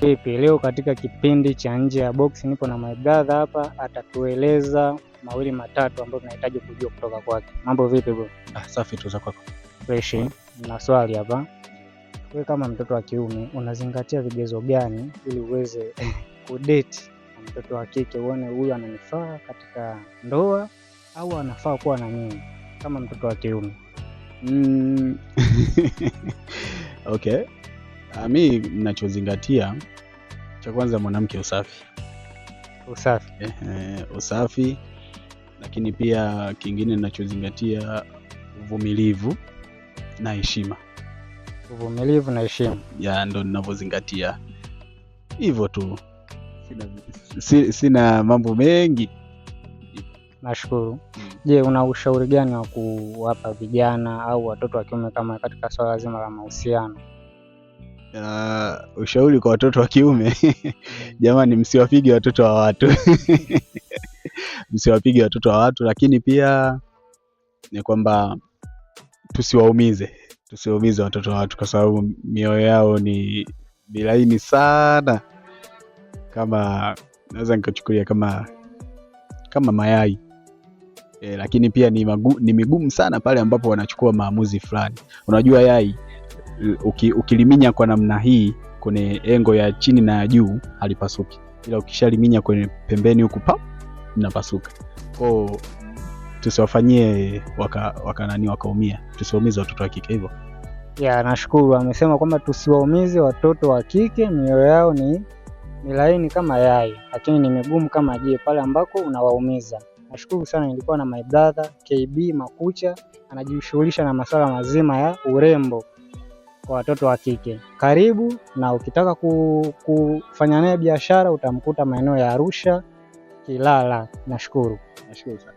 Vipi leo katika kipindi cha nje ya box nipo na my brother hapa, atatueleza mawili matatu ambayo tunahitaji kujua kutoka kwake. Mambo vipi bro? Safi tu za kwako. Fresh. Na swali hapa. Wewe kama mtoto wa kiume unazingatia vigezo gani ili uweze kudate na mtoto wa kike, uone huyu ananifaa katika ndoa au anafaa kuwa na mimi kama mtoto wa kiume? Okay. Mi ninachozingatia cha kwanza mwanamke usafi. Usafi, lakini pia kingine ninachozingatia uvumilivu na heshima. Uvumilivu na heshima. Ndo ninavyozingatia. Hivyo tu. Sina mambo mengi. Nashukuru. Je, una ushauri gani wa kuwapa vijana au watoto wa kiume kama katika swala zima la mahusiano? Ushauri kwa watoto wa kiume jamani, msiwapige watoto wa watu. Msiwapige watoto wa watu, lakini pia ni kwamba tusiwaumize watoto wa watu, kwa sababu mioyo yao ni bilaini sana, kama naweza nikachukulia kama mayai. Lakini pia ni migumu sana pale ambapo wanachukua maamuzi fulani. Unajua yai ukiliminya kwa namna hii kwenye engo ya chini na ya juu halipasuki, ila ukishaliminya kwenye pembeni huku linapasuka. Kwa tusiwafanyie wakaumia, tusiwaumize watoto wa kike hivyo. Nashukuru. Amesema kwamba tusiwaumize watoto wa kike, mioyo yao ni laini kama yai, lakini ni migumu kama jiwe pale ambako unawaumiza. Nashukuru sana. Nilikuwa na my brother KB Makucha, anajishughulisha na masuala mazima ya urembo kwa watoto wa kike. Karibu, na ukitaka kufanya naye biashara utamkuta maeneo ya Arusha, Kilala. Nashukuru sana.